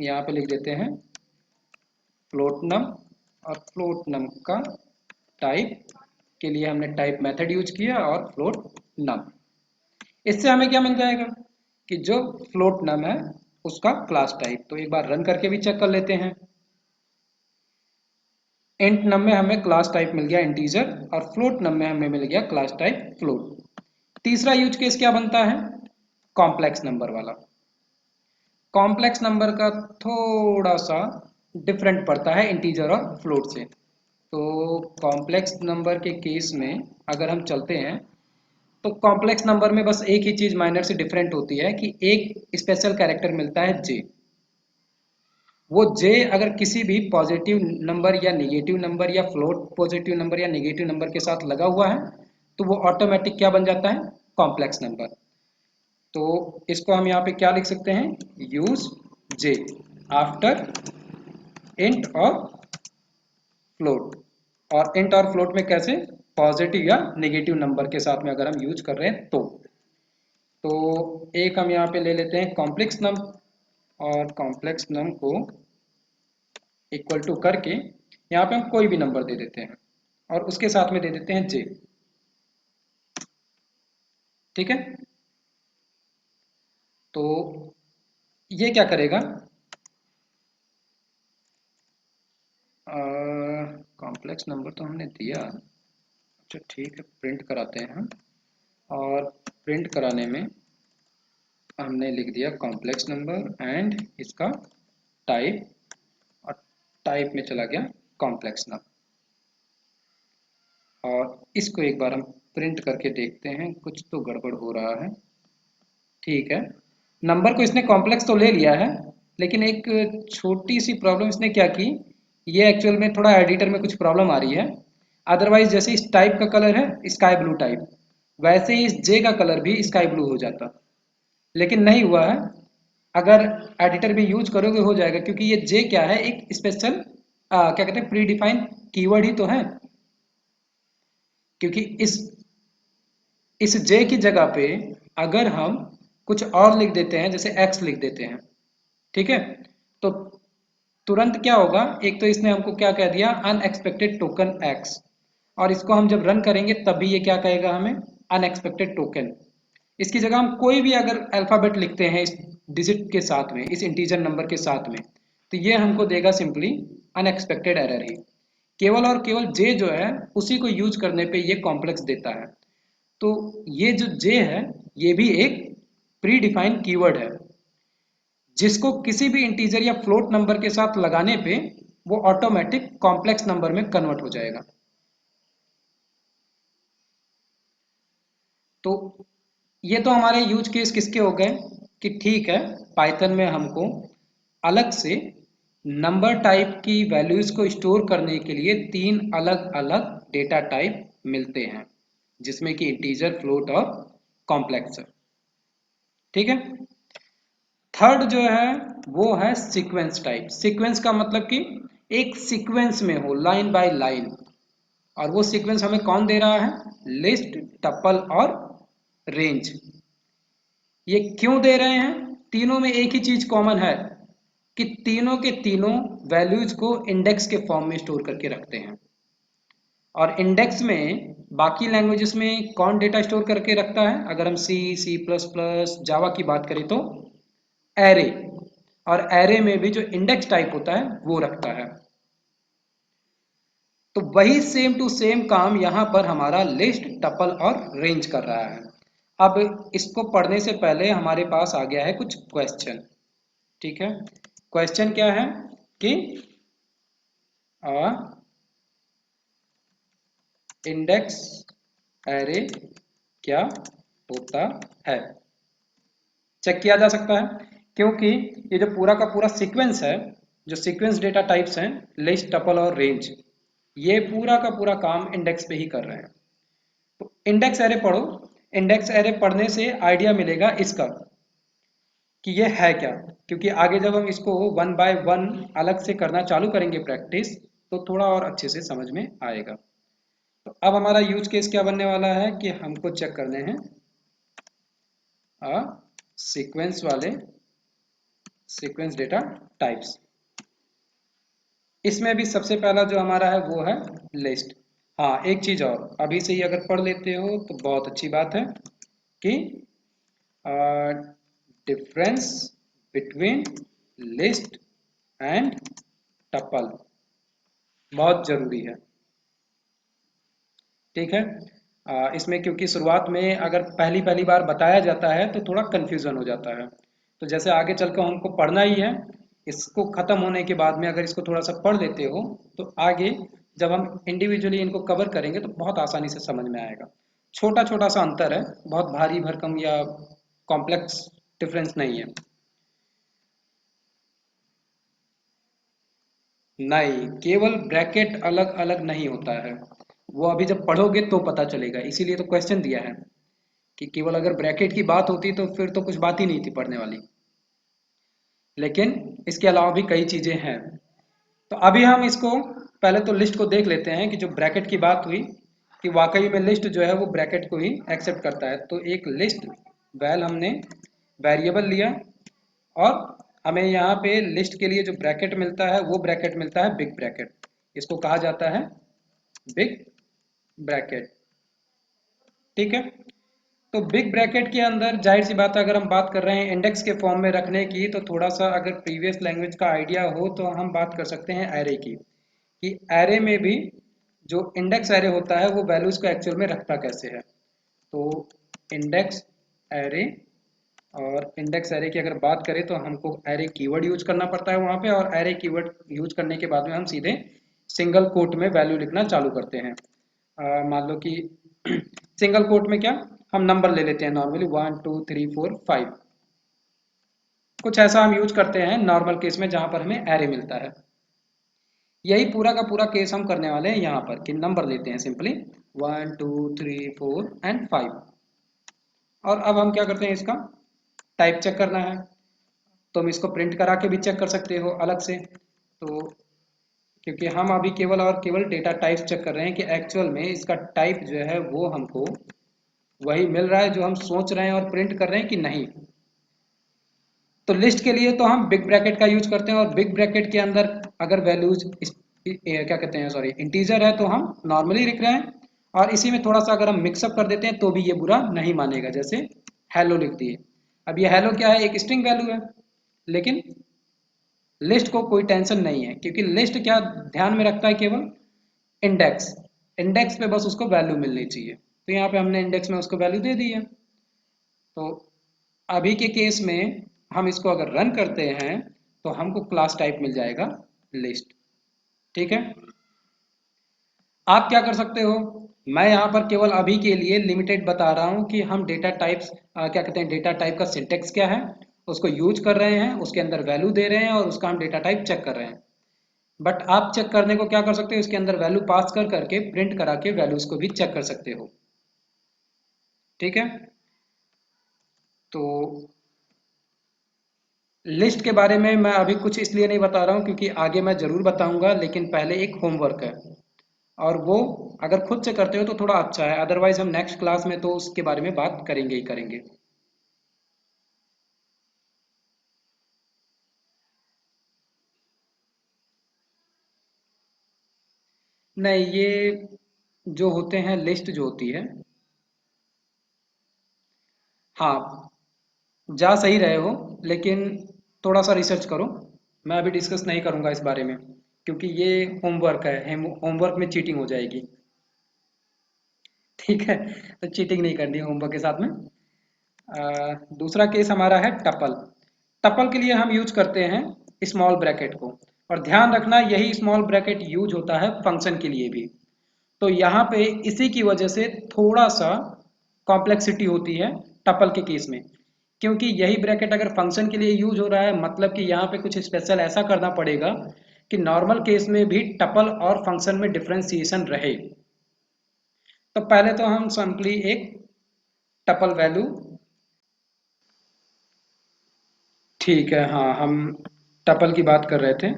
यहाँ पे लिख देते हैं फ्लोट नम, और फ्लोट नम का टाइप के लिए हमने टाइप मेथड यूज किया और फ्लोट नम। इससे हमें क्या मिल जाएगा कि जो फ्लोट नम है उसका क्लास टाइप। तो एक बार रन करके भी चेक कर लेते हैं। इंट नम में हमें क्लास टाइप मिल गया इंटीजर, और फ्लोट नम में हमें मिल गया क्लास टाइप फ्लोट। तीसरा यूज केस क्या बनता है, कॉम्प्लेक्स नंबर वाला। कॉम्प्लेक्स नंबर का थोड़ा सा डिफरेंट पड़ता है इंटीजर और फ्लोट से। तो कॉम्प्लेक्स नंबर के केस में अगर हम चलते हैं तो कॉम्प्लेक्स नंबर में बस एक ही चीज माइनर से डिफरेंट होती है कि एक स्पेशल कैरेक्टर मिलता है जे। वो जे अगर किसी भी पॉजिटिव नंबर या नेगेटिव नंबर या फ्लोट पॉजिटिव नंबर या नेगेटिव नंबर के साथ लगा हुआ है तो वो ऑटोमेटिक क्या बन जाता है, कॉम्प्लेक्स नंबर। तो इसको हम यहाँ पे क्या लिख सकते हैं, यूज जे आफ्टर इंट और फ्लोट। और इंट और फ्लोट में कैसे, पॉजिटिव या नेगेटिव नंबर के साथ में अगर हम यूज कर रहे हैं तो एक हम यहाँ पे ले लेते हैं कॉम्प्लेक्स नम, और कॉम्प्लेक्स नम को इक्वल टू करके यहाँ पे हम कोई भी नंबर दे देते हैं और उसके साथ में दे देते हैं जे। ठीक है, तो ये क्या करेगा, कॉम्प्लेक्स नंबर तो हमने दिया, अच्छा ठीक है प्रिंट कराते हैं हम। और प्रिंट कराने में हमने लिख दिया कॉम्प्लेक्स नंबर एंड इसका टाइप, और टाइप में चला गया कॉम्प्लेक्स नंबर। और इसको एक बार हम प्रिंट करके देखते हैं, कुछ तो गड़बड़ हो रहा है। ठीक है, नंबर को इसने कॉम्प्लेक्स तो ले लिया है, लेकिन एक छोटी सी प्रॉब्लम इसने क्या की, ये एक्चुअल में थोड़ा एडिटर में कुछ प्रॉब्लम आ रही है। अदरवाइज जैसे इस टाइप का कलर है स्काई ब्लू टाइप, वैसे ही इस जे का कलर भी स्काई ब्लू हो जाता, लेकिन नहीं हुआ है। अगर एडिटर में यूज करोगे हो जाएगा, क्योंकि ये जे क्या है, एक स्पेशल क्या कहते हैं प्री डिफाइंड कीवर्ड ही तो है। क्योंकि इस जे की जगह पे अगर हम कुछ और लिख देते हैं, जैसे एक्स लिख देते हैं, ठीक है, तो तुरंत क्या होगा, एक तो इसने हमको क्या कह दिया, अनएक्सपेक्टेड टोकन एक्स, और इसको हम जब रन करेंगे तब भी ये क्या कहेगा हमें, अनएक्सपेक्टेड टोकन। इसकी जगह हम कोई भी अगर अल्फाबेट लिखते हैं इस डिजिट के साथ में, इस इंटीजर नंबर के साथ में, तो ये हमको देगा सिंपली अनएक्सपेक्टेड एरर ही। केवल और केवल जे जो है उसी को यूज करने पे ये कॉम्प्लेक्स देता है। तो ये जो जे है ये भी एक प्री डिफाइंड कीवर्ड है, जिसको किसी भी इंटीजर या फ्लोट नंबर के साथ लगाने पे वो ऑटोमेटिक कॉम्प्लेक्स नंबर में कन्वर्ट हो जाएगा। तो ये तो हमारे यूज केस किसके हो गए कि ठीक है, पाइथन में हमको अलग से नंबर टाइप की वैल्यूज को स्टोर करने के लिए तीन अलग अलग डेटा टाइप मिलते हैं, जिसमें कि इंटीजर, फ्लोट और कॉम्प्लेक्स है। ठीक है, थर्ड जो है वो है सीक्वेंस टाइप। सीक्वेंस का मतलब कि एक सीक्वेंस में हो, लाइन बाय लाइन। और वो सीक्वेंस हमें कौन दे रहा है, लिस्ट, टपल और रेंज। ये क्यों दे रहे हैं, तीनों में एक ही चीज कॉमन है कि तीनों के तीनों वैल्यूज को इंडेक्स के फॉर्म में स्टोर करके रखते हैं। और इंडेक्स में बाकी लैंग्वेजेस में कौन डेटा स्टोर करके रखता है, अगर हम सी, सी प्लस प्लस, जावा की बात करें तो एरे, और एरे में भी जो इंडेक्स टाइप होता है वो रखता है। तो वही सेम टू सेम काम यहाँ पर हमारा लिस्ट, टपल और रेंज कर रहा है। अब इसको पढ़ने से पहले हमारे पास आ गया है कुछ क्वेश्चन। ठीक है, क्वेश्चन क्या है कि इंडेक्स एरे क्या होता है, चेक किया जा सकता है। क्योंकि ये जो पूरा का पूरा सीक्वेंस है, जो सीक्वेंस डेटा टाइप्स हैं, लिस्ट, टपल और रेंज, ये पूरा का पूरा काम इंडेक्स पे ही कर रहे हैं। तो इंडेक्स एरे पढ़ो, इंडेक्स एरे पढ़ने से आइडिया मिलेगा इसका कि ये है क्या। क्योंकि आगे जब हम इसको वन बाय वन अलग से करना चालू करेंगे प्रैक्टिस, तो थोड़ा और अच्छे से समझ में आएगा। तो अब हमारा यूज केस क्या बनने वाला है कि हमको चेक करने हैं सीक्वेंस वाले सीक्वेंस डेटा टाइप्स। इसमें भी सबसे पहला जो हमारा है वो है लिस्ट। हाँ, एक चीज और अभी से ही अगर पढ़ लेते हो तो बहुत अच्छी बात है कि difference between list and tuple बहुत जरूरी है। ठीक है। इसमें क्योंकि शुरुआत में अगर पहली पहली बार बताया जाता है तो थोड़ा कंफ्यूजन हो जाता है। तो जैसे आगे चल कर हमको पढ़ना ही है, इसको ख़त्म होने के बाद में अगर इसको थोड़ा सा पढ़ लेते हो तो आगे जब हम इंडिविजुअली इनको कवर करेंगे तो बहुत आसानी से समझ में आएगा। छोटा छोटा सा अंतर है, बहुत भारी भरकम या कॉम्प्लेक्स डिफरेंस नहीं है। नहीं, केवल ब्रैकेट अलग अलग नहीं होता है, वो अभी जब पढ़ोगे तो पता चलेगा, इसीलिए तो क्वेश्चन दिया है कि केवल अगर ब्रैकेट की बात होती तो फिर तो कुछ बात ही नहीं थी पढ़ने वाली। लेकिन इसके अलावा भी कई चीजें हैं। तो अभी हम इसको पहले तो लिस्ट को देख लेते हैं कि जो ब्रैकेट की बात हुई कि वाकई में लिस्ट जो है वो ब्रैकेट को ही एक्सेप्ट करता है। तो एक लिस्ट वैल हमने वेरिएबल लिया और हमें यहाँ पे लिस्ट के लिए जो ब्रैकेट मिलता है वो ब्रैकेट मिलता है बिग ब्रैकेट। इसको कहा जाता है बिग ब्रैकेट। ठीक है। तो बिग ब्रैकेट के अंदर जाहिर सी बात है, अगर हम बात कर रहे हैं इंडेक्स के फॉर्म में रखने की तो थोड़ा सा अगर प्रीवियस लैंग्वेज का आइडिया हो तो हम बात कर सकते हैं एरे की, कि एरे में भी जो इंडेक्स एरे होता है वो वैल्यूज को एक्चुअल में रखता कैसे है। तो इंडेक्स एरे, और इंडेक्स एरे की अगर बात करें तो हमको एरे कीवर्ड यूज करना पड़ता है वहाँ पे, और एरे कीवर्ड यूज करने के बाद में हम सीधे सिंगल कोट में वैल्यू लिखना चालू करते हैं। मान लो कि सिंगल कोट में क्या, हम नंबर ले लेते हैं नॉर्मली 1 2 3 4 5, कुछ ऐसा हम यूज करते हैं नॉर्मल केस में जहां पर हमें एरे मिलता है। यही पूरा का पूरा केस हम करने वाले हैं यहाँ पर कि नंबर लेते हैं सिंपली 1 2 3 4 एंड 5। और अब हम क्या करते हैं, इसका टाइप चेक करना है। तुम इसको प्रिंट करा के भी चेक कर सकते हो अलग से। तो क्योंकि हम अभी केवल और केवल डेटा टाइप चेक कर रहे हैं कि एक्चुअल में इसका टाइप जो है वो हमको वही मिल रहा है जो हम सोच रहे हैं और प्रिंट कर रहे हैं कि नहीं। तो लिस्ट के लिए तो हम बिग ब्रैकेट का यूज करते हैं, और बिग ब्रैकेट के अंदर अगर वैल्यूज क्या कहते हैं, सॉरी, इंटीजर है तो हम नॉर्मली लिख रहे हैं, और इसी में थोड़ा सा अगर हम मिक्सअप कर देते हैं तो भी ये बुरा नहीं मानेगा, जैसे हेलो लिख दिए। अब ये हेलो क्या है, एक स्ट्रिंग वैल्यू है। लेकिन लिस्ट को कोई टेंशन नहीं है क्योंकि लिस्ट क्या ध्यान में रखता है, केवल इंडेक्स। इंडेक्स पे बस उसको वैल्यू मिलनी चाहिए, तो यहाँ पे हमने इंडेक्स में उसको वैल्यू दे दी है। तो अभी के केस में हम इसको अगर रन करते हैं तो हमको क्लास टाइप मिल जाएगा लिस्ट। ठीक है। आप क्या कर सकते हो, मैं यहाँ पर केवल अभी के लिए लिमिटेड बता रहा हूँ कि हम डेटा टाइप्स क्या कहते हैं, डेटा टाइप का सिंटेक्स क्या है उसको यूज कर रहे हैं, उसके अंदर वैल्यू दे रहे हैं और उसका हम डेटा टाइप चेक कर रहे हैं। बट आप चेक करने को क्या कर सकते हो, इसके अंदर वैल्यू पास कर करके प्रिंट करा के वैल्यूज को भी चेक कर सकते हो। ठीक है। तो लिस्ट के बारे में मैं अभी कुछ इसलिए नहीं बता रहा हूँ क्योंकि आगे मैं ज़रूर बताऊंगा, लेकिन पहले एक होमवर्क है और वो अगर खुद से करते हो तो थोड़ा अच्छा है, अदरवाइज हम नेक्स्ट क्लास में तो उसके बारे में बात करेंगे ही करेंगे। नहीं, ये जो होते हैं लिस्ट जो होती है, हाँ, जा सही रहे हो, लेकिन थोड़ा सा रिसर्च करो। मैं अभी डिस्कस नहीं करूंगा इस बारे में क्योंकि ये होमवर्क है, होमवर्क में चीटिंग हो जाएगी। ठीक है। तो चीटिंग नहीं करनी है होमवर्क के साथ में। दूसरा केस हमारा है टपल। टपल के लिए हम यूज करते हैं स्मॉल ब्रैकेट को, और ध्यान रखना यही स्मॉल ब्रैकेट यूज होता है फंक्शन के लिए भी। तो यहाँ पे इसी की वजह से थोड़ा सा कॉम्प्लेक्सिटी होती है टपल के केस में, क्योंकि यही ब्रैकेट अगर फंक्शन के लिए यूज हो रहा है मतलब कि यहाँ पे कुछ स्पेशल ऐसा करना पड़ेगा कि नॉर्मल केस में भी टपल और फंक्शन में डिफरेंशिएशन रहे। तो पहले तो हम सिंपली एक टपल वैल्यू, ठीक है, हाँ, हम टपल की बात कर रहे थे।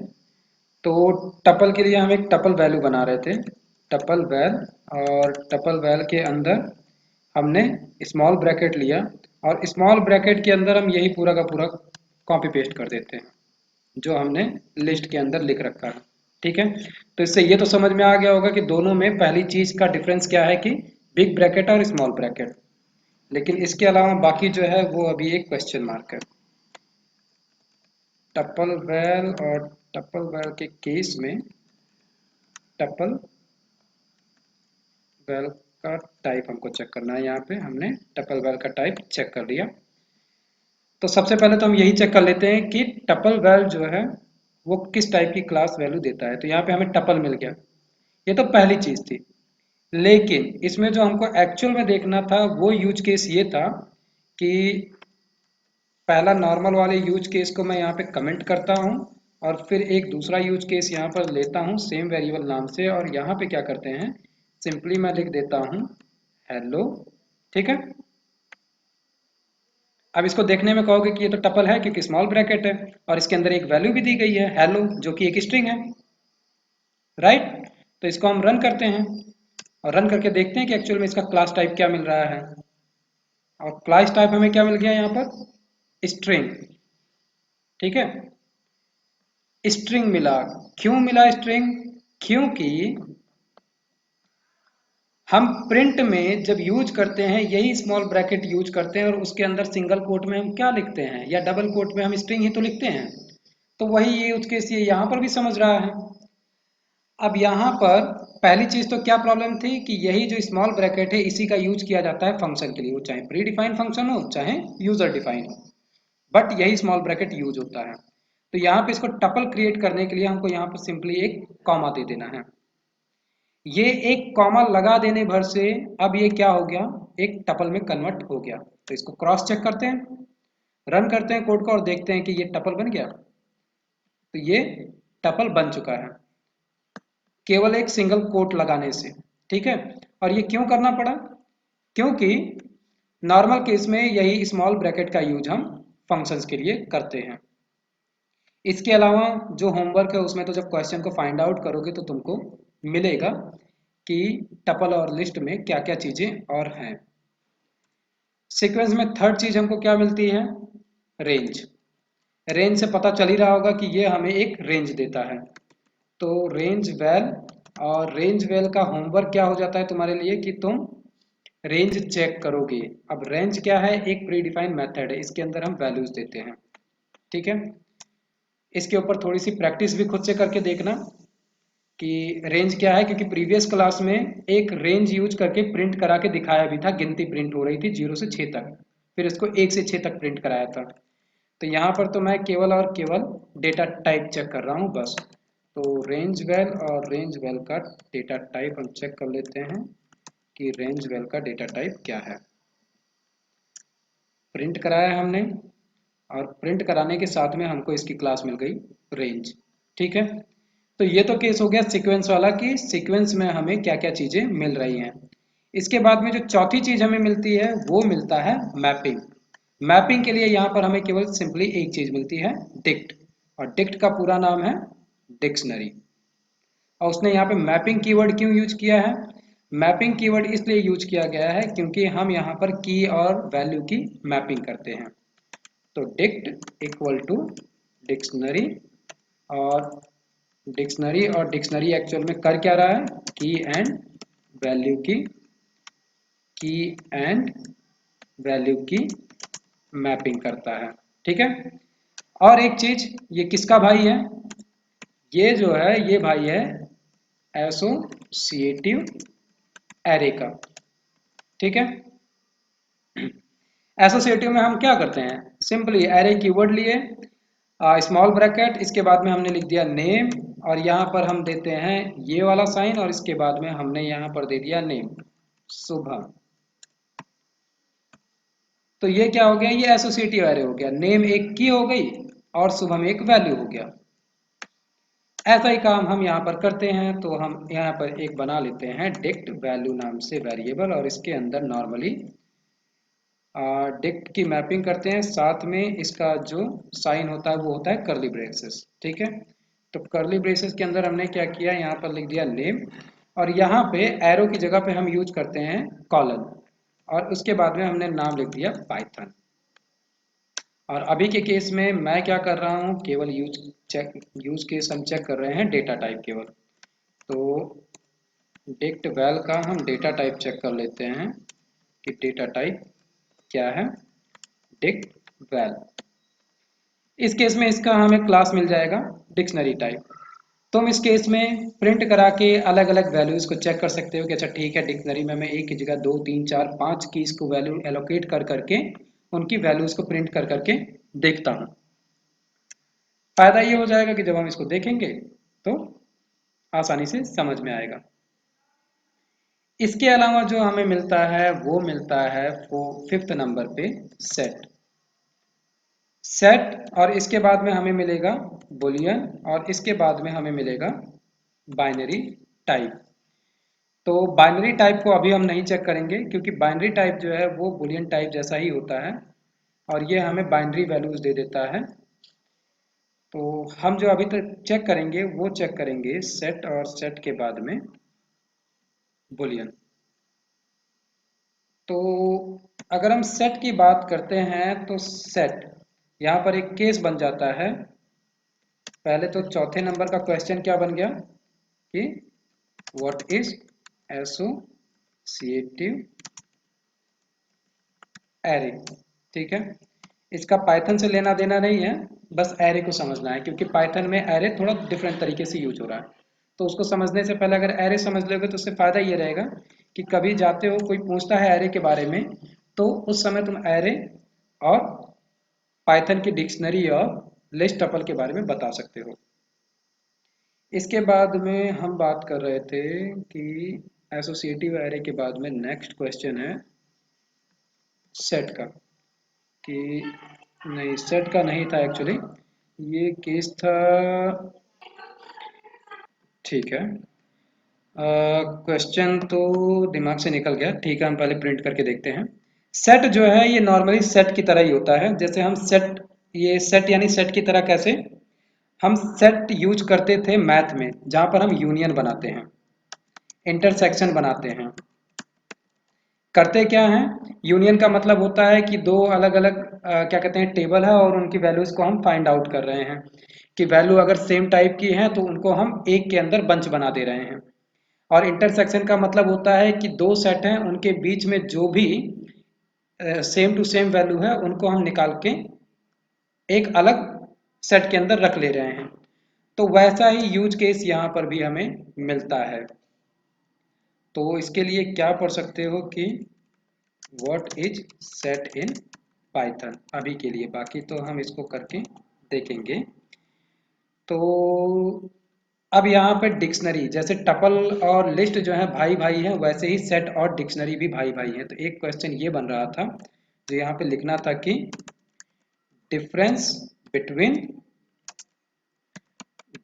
तो टपल के लिए हम एक टपल वैल्यू बना रहे थे, टपल वैल। और टपल वैल के अंदर हमने स्मॉल ब्रैकेट लिया, और स्मॉल ब्रैकेट के अंदर हम यही पूरा का पूरा कॉपी पेस्ट कर देते हैं जो हमने लिस्ट के अंदर लिख रखा है। ठीक है, तो इससे ये तो समझ में आ गया होगा कि दोनों में पहली चीज का डिफरेंस क्या है कि बिग ब्रैकेट और स्मॉल ब्रैकेट। लेकिन इसके अलावा बाकी जो है वो अभी एक क्वेश्चन मार्क है। टपल वेल और टपल वेल के केस में टपल वेल का टाइप हमको चेक करना है। यहाँ पे हमने टपल वेल का टाइप चेक कर लिया। तो सबसे पहले तो हम यही चेक कर लेते हैं कि टपल वेल जो है वो किस टाइप की क्लास वैल्यू देता है। तो यहाँ पे हमें टपल मिल गया, ये तो पहली चीज थी। लेकिन इसमें जो हमको एक्चुअल में देखना था वो यूज केस ये था कि पहला नॉर्मल वाले यूज केस को मैं यहाँ पे कमेंट करता हूँ और फिर एक दूसरा यूज केस यहाँ पर लेता हूँ सेम वेरिएबल नाम से, और यहाँ पे क्या करते हैं, सिंपली मैं लिख देता हूँ हेलो। ठीक है, अब इसको देखने में कहोगे कि ये तो टपल है क्योंकि स्मॉल ब्रैकेट है और इसके अंदर एक वैल्यू भी दी गई है हेलो जो कि एक स्ट्रिंग है, राइट। तो इसको हम रन करते हैं और रन करके देखते हैं कि एक्चुअल में इसका क्लास टाइप क्या मिल रहा है। और क्लास टाइप हमें क्या मिल गया यहाँ पर, स्ट्रिंग। ठीक है, स्ट्रिंग मिला। क्यों मिला स्ट्रिंग, क्योंकि हम प्रिंट में जब यूज करते हैं यही स्मॉल ब्रैकेट यूज करते हैं और उसके अंदर सिंगल कोट में हम क्या लिखते हैं या डबल कोट में हम स्ट्रिंग ही तो लिखते हैं। तो वही ये यूज केस ये यहाँ पर भी समझ रहा है। अब यहाँ पर पहली चीज तो क्या प्रॉब्लम थी कि यही जो स्मॉल ब्रैकेट है इसी का यूज किया जाता है फंक्शन के लिए, वो चाहे प्री डिफाइंड फंक्शन हो चाहे यूजर डिफाइंड हो, बट यही स्मॉल ब्रैकेट यूज होता है। तो यहाँ पे इसको टपल क्रिएट करने के लिए हमको यहाँ पर सिंपली एक कॉमा दे देना है। ये एक कॉमा लगा देने भर से अब ये क्या हो गया, एक टपल में कन्वर्ट हो गया। तो इसको क्रॉस चेक करते हैं, रन करते हैं कोड को और देखते हैं कि ये टपल बन गया। तो ये टपल बन चुका है केवल एक सिंगल कोट लगाने से। ठीक है, और ये क्यों करना पड़ा, क्योंकि नॉर्मल केस में यही स्मॉल ब्रैकेट का यूज हम फंक्शंस के लिए करते हैं। इसके अलावा जो होमवर्क है उसमें तो जब क्वेश्चन को फाइंड आउट करोगे तो तुमको मिलेगा कि टपल और लिस्ट में क्या क्या चीजें और हैं। सीक्वेंस में थर्ड चीज हमको क्या मिलती है, रेंज। रेंज से पता चल ही रहा होगा कि ये हमें एक रेंज देता है। तो रेंज वैल, और रेंज वैल का होमवर्क क्या हो जाता है तुम्हारे लिए कि तुम रेंज चेक करोगे। अब रेंज क्या है, एक प्री डिफाइंड मेथड है, इसके अंदर हम वैल्यूज देते हैं। ठीक है, इसके ऊपर थोड़ी सी प्रैक्टिस भी खुद से करके देखना कि रेंज क्या है, क्योंकि प्रीवियस क्लास में एक रेंज यूज करके प्रिंट करा के दिखाया भी था, गिनती प्रिंट हो रही थी 0 से 6 तक, फिर इसको 1 से 6 तक प्रिंट कराया था। तो यहाँ पर तो मैं केवल और केवल डेटा टाइप चेक कर रहा हूँ बस। तो रेंज वैल और रेंज वैल का डेटा टाइप हम चेक कर लेते हैं कि रेंज वैल का डेटा टाइप क्या है। प्रिंट कराया है हमने और प्रिंट कराने के साथ में हमको इसकी क्लास मिल गई रेंज। ठीक है, तो ये तो केस हो गया सीक्वेंस वाला कि सीक्वेंस में हमें क्या क्या चीजें मिल रही हैं। इसके बाद में जो चौथी चीज हमें मिलती है वो मिलता है मैपिंग। मैपिंग के लिए यहाँ पर हमें केवल सिंपली एक चीज मिलती है, डिक्ट। और डिक्ट का पूरा नाम है डिक्शनरी। और उसने यहाँ पे मैपिंग कीवर्ड क्यों यूज किया है, मैपिंग कीवर्ड इसलिए यूज किया गया है क्योंकि हम यहाँ पर की और वैल्यू की मैपिंग करते हैं। तो डिक्ट इक्वल टू डिक्शनरी, और डिक्शनरी एक्चुअल में कर क्या रहा है, की एंड वैल्यू की मैपिंग करता है। ठीक है, और एक चीज, ये किसका भाई है, ये जो है ये भाई है एसोसिएटिव एरे का। ठीक है, एसोसिएटिव में हम क्या करते हैं, सिंपली एरे कीवर्ड लिए, स्मॉल ब्रैकेट, इसके बाद में हमने लिख दिया नेम, और यहाँ पर हम देते हैं ये वाला साइन, और इसके बाद में हमने यहाँ पर दे दिया नेम शुभम। तो ये क्या हो गया, ये एसोसिएटिव एरे हो गया, नेम एक की हो गई और शुभम एक वैल्यू हो गया। ऐसा ही काम हम यहाँ पर करते हैं। तो हम यहाँ पर एक बना लेते हैं डिक्ट वैल्यू नाम से वेरिएबल, और इसके अंदर नॉर्मली डिक्ट की मैपिंग करते हैं, साथ में इसका जो साइन होता है वो होता है कर्ली ब्रेसेस। ठीक है, तो कर्ली ब्रेसेस के अंदर हमने क्या किया, यहाँ पर लिख दिया नेम, और यहाँ पे एरो की जगह पे हम यूज करते हैं कॉलन, और उसके बाद में हमने नाम लिख दिया पाइथन। और अभी के केस में मैं क्या कर रहा हूँ, केवल यूज केस हम चेक कर रहे हैं डेटा टाइप केवल। तो डिक्ट वैल का हम डेटा टाइप चेक कर लेते हैं कि डेटा टाइप क्या है, डिक्ट वैल। इस केस में इसका हमें क्लास मिल जाएगा डिक्शनरी टाइप। तुम इस केस में प्रिंट करा के अलग अलग वैल्यूज को चेक कर सकते हो कि अच्छा ठीक है, डिक्शनरी में मैं एक की जगह 2 3 4 5 कीज को वैल्यू एलोकेट कर करके उनकी वैल्यूज को प्रिंट कर करके देखता हूँ। फायदा ये हो जाएगा कि जब हम इसको देखेंगे तो आसानी से समझ में आएगा। इसके अलावा जो हमें मिलता है वो मिलता है वो 5th नंबर पे सेट। सेट और इसके बाद में हमें मिलेगा बुलियन और इसके बाद में हमें मिलेगा बाइनरी टाइप। तो बाइनरी टाइप को अभी हम नहीं चेक करेंगे क्योंकि बाइनरी टाइप जो है वो बुलियन टाइप जैसा ही होता है और ये हमें बाइनरी वैल्यूज दे देता है। तो हम जो अभी तक चेक करेंगे वो चेक करेंगे सेट और सेट के बाद में बुलियन। तो अगर हम सेट की बात करते हैं तो सेट यहाँ पर एक केस बन जाता है। पहले तो चौथे नंबर का क्वेश्चन क्या बन गया कि व्हाट इज एसोसिएटिव एरे। ठीक है, इसका पाइथन से लेना देना नहीं है, बस एरे को समझना है क्योंकि पाइथन में एरे थोड़ा डिफरेंट तरीके से यूज हो रहा है। तो उसको समझने से पहले अगर एरे समझ लोगे तो उससे फायदा ये रहेगा कि कभी जाते हो कोई पूछता है एरे के बारे में तो उस समय तुम एरे और पाइथन की डिक्शनरी और लिस्ट टपल के बारे में बता सकते हो। इसके बाद में हम बात कर रहे थे कि एसोसिएटिव एरे के बाद में नेक्स्ट क्वेश्चन है सेट का, कि नहीं सेट का नहीं था एक्चुअली, ये केस था। ठीक है, क्वेश्चन तो दिमाग से निकल गया। ठीक है, हम पहले प्रिंट करके देखते हैं। सेट जो है ये नॉर्मली सेट की तरह ही होता है। जैसे हम सेट, ये सेट यानी सेट की तरह कैसे, हम सेट यूज करते थे मैथ में जहां पर हम यूनियन बनाते हैं, इंटरसेक्शन बनाते हैं। करते क्या हैं, यूनियन का मतलब होता है कि दो अलग अलग क्या कहते हैं टेबल है और उनकी वैल्यूज को हम फाइंड आउट कर रहे हैं कि वैल्यू अगर सेम टाइप की है तो उनको हम एक के अंदर बंच बना दे रहे हैं। और इंटरसेक्शन का मतलब होता है कि दो सेट हैं उनके बीच में जो भी सेम टू सेम वैल्यू है उनको हम निकाल के एक अलग सेट के अंदर रख ले रहे हैं। तो वैसा ही यूज केस यहाँ पर भी हमें मिलता है। तो इसके लिए क्या पढ़ सकते हो कि what is set in Python अभी के लिए, बाकी तो हम इसको करके देखेंगे। तो अब यहाँ पे डिक्शनरी, जैसे टपल और लिस्ट जो है भाई भाई है वैसे ही सेट और डिक्शनरी भी भाई भाई है। तो एक क्वेश्चन ये बन रहा था जो यहाँ पे लिखना था कि difference between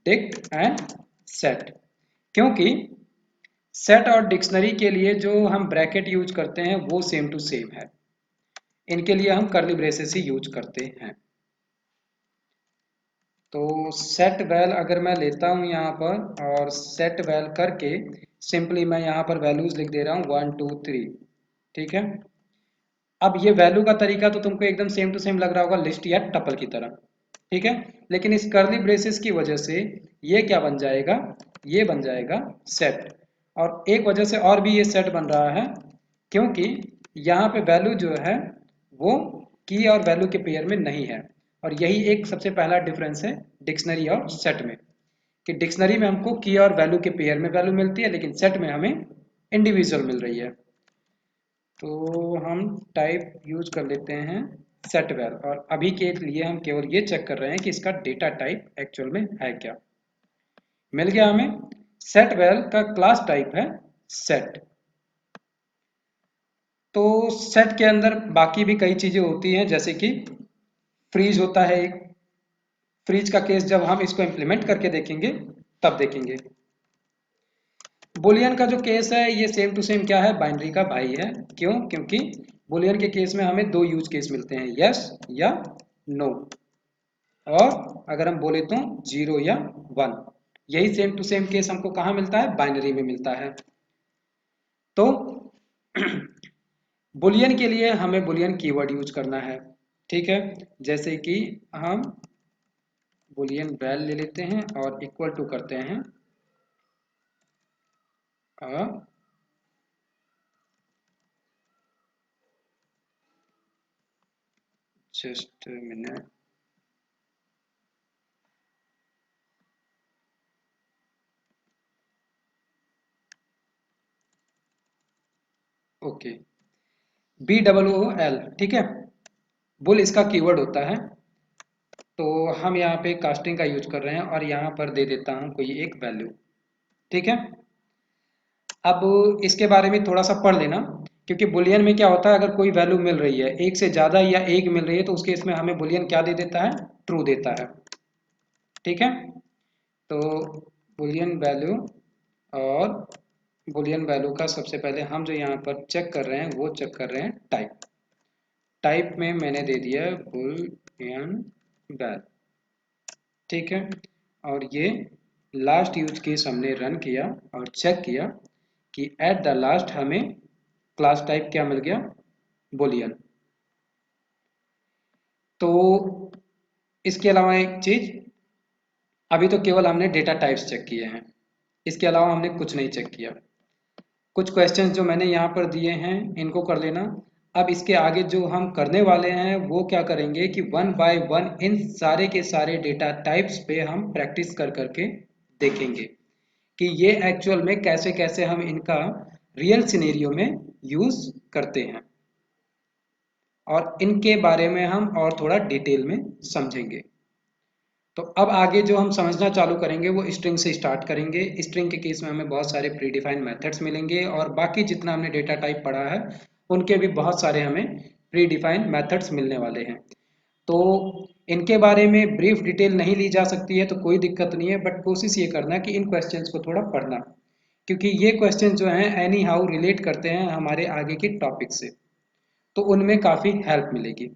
dict and set. क्योंकि सेट और डिक्शनरी के लिए जो हम ब्रैकेट यूज करते हैं वो सेम टू सेम है, इनके लिए हम कर्ली ब्रेसेस ही यूज करते हैं। तो सेट वैल अगर मैं लेता हूं यहाँ पर और सेट वैल करके सिंपली मैं यहाँ पर वैल्यूज लिख दे रहा हूँ 1 2 3। ठीक है, अब ये वैल्यू का तरीका तो तुमको एकदम सेम टू सेम लग रहा होगा लिस्ट या टपल की तरह। ठीक है, लेकिन इस कर्ली ब्रेसेस की वजह से ये क्या बन जाएगा, ये बन जाएगा सेट। और एक वजह से और भी ये सेट बन रहा है क्योंकि यहाँ पे वैल्यू जो है वो की और वैल्यू के पेयर में नहीं है। और यही एक सबसे पहला डिफरेंस है डिक्शनरी और सेट में, कि डिक्शनरी में हमको की और वैल्यू के पेयर में वैल्यू मिलती है लेकिन सेट में हमें इंडिविजुअल मिल रही है। तो हम टाइप यूज कर लेते हैं सेट वैल और अभी के लिए हम केवल ये चेक कर रहे हैं कि इसका डेटा टाइप एक्चुअल में है क्या। मिल गया हमें, सेट वैल का क्लास टाइप है सेट। तो सेट के अंदर बाकी भी कई चीजें होती हैं जैसे कि फ्रीज होता है एक। फ्रीज का केस जब हम इसको इंप्लीमेंट करके देखेंगे तब देखेंगे। बुलियन का जो केस है ये सेम टू सेम क्या है, बाइनरी का भाई है। क्यों, क्योंकि बुलियन के केस में हमें दो यूज केस मिलते हैं, यस या नो, और अगर हम बोले तो 0 या 1। यही सेम टू सेम केस हमको कहाँ मिलता है, बाइनरी में मिलता है। तो बुलियन के लिए हमें बुलियन कीवर्ड यूज करना है। ठीक है, जैसे कि हम बुलियन वैल ले लेते हैं और इक्वल टू करते हैं जस्ट मिनट, ओके, BOOL, ठीक है, बुल इसका कीवर्ड होता है। तो हम यहाँ पे कास्टिंग का यूज कर रहे हैं और यहाँ पर दे देता हूँ कोई एक वैल्यू, ठीक है। अब इसके बारे में थोड़ा सा पढ़ लेना, क्योंकि बुलियन में क्या होता है, अगर कोई वैल्यू मिल रही है एक से ज़्यादा या एक मिल रही है तो उस केस में हमें बुलियन क्या दे देता है, ट्रू देता है, ठीक है। तो बुलियन वैल्यू, और बुलियन वैल्यू का सबसे पहले हम जो यहाँ पर चेक कर रहे हैं वो चेक कर रहे हैं टाइप। टाइप में मैंने दे दिया बुलियन वैल, ठीक है। और ये लास्ट यूज केस हमने रन किया और चेक किया कि एट द लास्ट हमें क्लास टाइप क्या मिल गया, बुलियन। तो इसके अलावा एक चीज, अभी तो केवल हमने डेटा टाइप्स चेक किए हैं, इसके अलावा हमने कुछ नहीं चेक किया। कुछ क्वेश्चंस जो मैंने यहाँ पर दिए हैं इनको कर लेना। अब इसके आगे जो हम करने वाले हैं वो क्या करेंगे कि वन बाय वन इन सारे के सारे डेटा टाइप्स पे हम प्रैक्टिस कर करके देखेंगे कि ये एक्चुअल में कैसे कैसे हम इनका रियल सिनेरियो में यूज करते हैं, और इनके बारे में हम और थोड़ा डिटेल में समझेंगे। तो अब आगे जो हम समझना चालू करेंगे वो स्ट्रिंग से स्टार्ट करेंगे। स्ट्रिंग के केस में हमें बहुत सारे प्री डिफाइंड मेथड्स मिलेंगे, और बाकी जितना हमने डेटा टाइप पढ़ा है उनके भी बहुत सारे हमें प्री डिफाइंड मेथड्स मिलने वाले हैं। तो इनके बारे में ब्रीफ डिटेल नहीं ली जा सकती है तो कोई दिक्कत नहीं है, बट कोशिश ये करना कि इन क्वेश्चंस को थोड़ा पढ़ना, क्योंकि ये क्वेश्चन जो हैं एनी हाउ रिलेट करते हैं हमारे आगे के टॉपिक से, तो उनमें काफ़ी हेल्प मिलेगी।